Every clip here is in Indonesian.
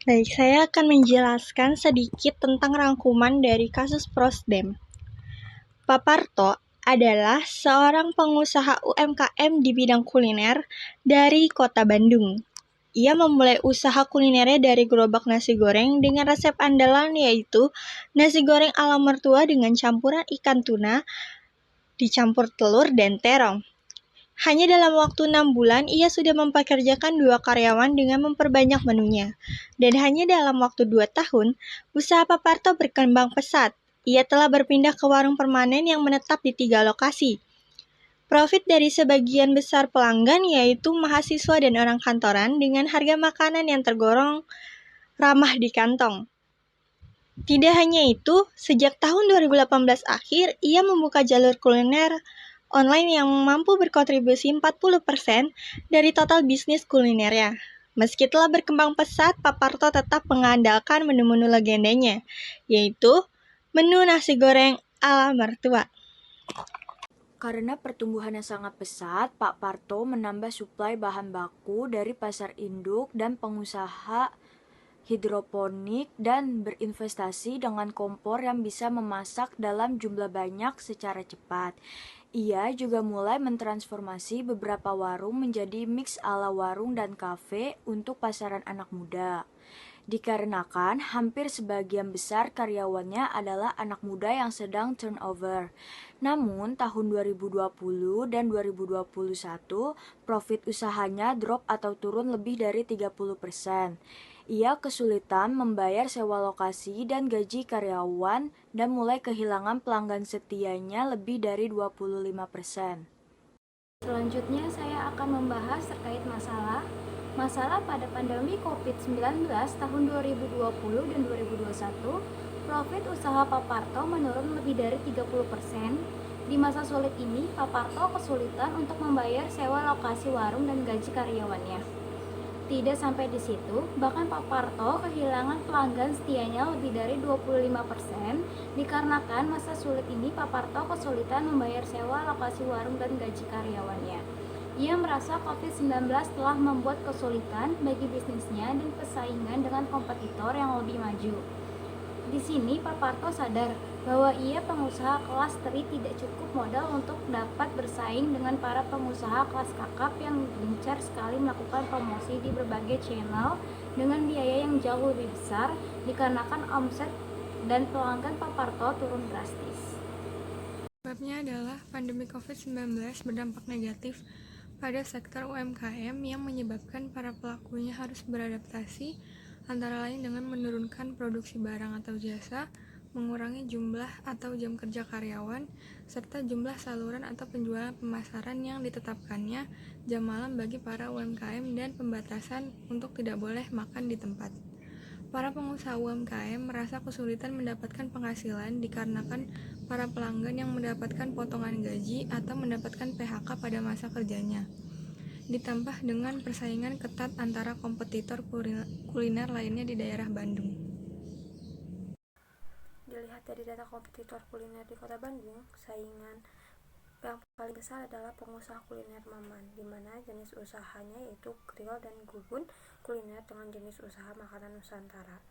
Baik, saya akan menjelaskan sedikit tentang rangkuman dari kasus Prosdem. Pak Parto adalah seorang pengusaha UMKM di bidang kuliner dari Kota Bandung. Ia memulai usaha kulinernya dari gerobak nasi goreng dengan resep andalan yaitu nasi goreng ala mertua dengan campuran ikan tuna dicampur telur dan terong. Hanya dalam waktu 6 bulan, ia sudah mempekerjakan 2 karyawan dengan memperbanyak menunya. Dan hanya dalam waktu 2 tahun, usaha Pak Parto berkembang pesat. Ia telah berpindah ke warung permanen yang menetap di 3 lokasi. Profit dari sebagian besar pelanggan yaitu mahasiswa dan orang kantoran dengan harga makanan yang tergolong ramah di kantong. Tidak hanya itu, sejak tahun 2018 akhir, ia membuka jalur kuliner online yang mampu berkontribusi 40% dari total bisnis kulinernya. Meski telah berkembang pesat, Pak Parto tetap mengandalkan menu-menu legendanya, yaitu menu nasi goreng ala mertua. Karena pertumbuhannya sangat pesat, Pak Parto menambah suplai bahan baku dari pasar induk dan pengusaha hidroponik dan berinvestasi dengan kompor yang bisa memasak dalam jumlah banyak secara cepat. Ia juga mulai mentransformasi beberapa warung menjadi mix ala warung dan kafe untuk pasaran anak muda. Dikarenakan hampir sebagian besar karyawannya adalah anak muda yang sedang turnover. Namun, tahun 2020 dan 2021, profit usahanya drop atau turun lebih dari 30%. Ia kesulitan membayar sewa lokasi dan gaji karyawan dan mulai kehilangan pelanggan setianya lebih dari 25%. Selanjutnya saya akan membahas terkait masalah pada pandemi COVID-19 tahun 2020 dan 2021. Profit usaha Pak Parto menurun lebih dari 30%. Di masa sulit ini, Pak Parto kesulitan untuk membayar sewa lokasi warung dan gaji karyawannya. Tidak sampai di situ, bahkan Pak Parto kehilangan pelanggan setianya lebih dari 25% dikarenakan masa sulit ini Pak Parto kesulitan membayar sewa lokasi warung dan gaji karyawannya. Ia merasa COVID-19 telah membuat kesulitan bagi bisnisnya dan persaingan dengan kompetitor yang lebih maju. Di sini Pak Parto sadar bahwa ia pengusaha kelas teri tidak cukup modal untuk dapat bersaing dengan para pengusaha kelas kakap yang gencar sekali melakukan promosi di berbagai channel dengan biaya yang jauh lebih besar dikarenakan omset dan pelanggan Pak Parto turun drastis. Sebabnya adalah pandemi COVID-19 berdampak negatif pada sektor UMKM yang menyebabkan para pelakunya harus beradaptasi antara lain dengan menurunkan produksi barang atau jasa, mengurangi jumlah atau jam kerja karyawan, serta jumlah saluran atau penjualan pemasaran yang ditetapkannya, jam malam bagi para UMKM dan pembatasan untuk tidak boleh makan di tempat. Para pengusaha UMKM merasa kesulitan mendapatkan penghasilan dikarenakan para pelanggan yang mendapatkan potongan gaji atau mendapatkan PHK pada masa kerjanya. Ditambah dengan persaingan ketat antara kompetitor kuliner lainnya di daerah Bandung. Dilihat dari data kompetitor kuliner di Kota Bandung, saingan yang paling besar adalah pengusaha kuliner Maman, di mana jenis usahanya yaitu grill dan gugun kuliner dengan jenis usaha makanan Nusantara.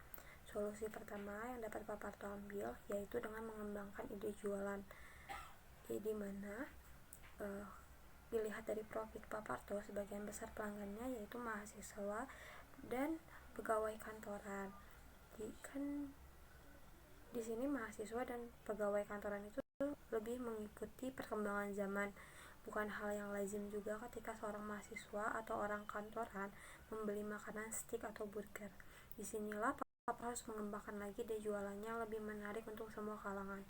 Solusi pertama yang dapat Pak Parto ambil yaitu dengan mengembangkan ide jualan, di mana dilihat dari profit Pak Parto, sebagian besar pelanggannya yaitu mahasiswa dan pegawai kantoran. Di sini mahasiswa dan pegawai kantoran itu lebih mengikuti perkembangan zaman. Bukan hal yang lazim juga ketika seorang mahasiswa atau orang kantoran membeli makanan stick atau burger. Disinilah Papa harus mengembangkan lagi ide jualannya yang lebih menarik untuk semua kalangan,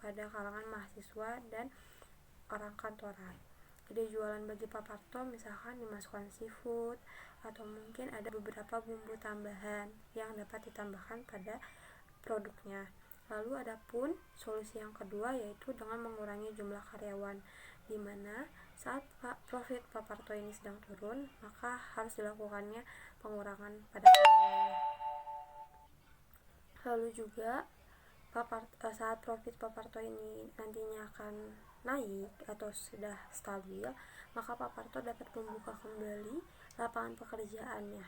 pada kalangan mahasiswa dan orang kantoran. Ide jualan bagi Pak Parto misalkan dimasukkan seafood atau mungkin ada beberapa bumbu tambahan yang dapat ditambahkan pada produknya. Lalu ada pun solusi yang kedua yaitu dengan mengurangi jumlah karyawan, di mana saat profit Pak Parto ini sedang turun, maka harus dilakukannya pengurangan pada karyawannya. Lalu juga saat profit Pak Parto ini nantinya akan naik atau sudah stabil, maka Pak Parto dapat membuka kembali lapangan pekerjaannya.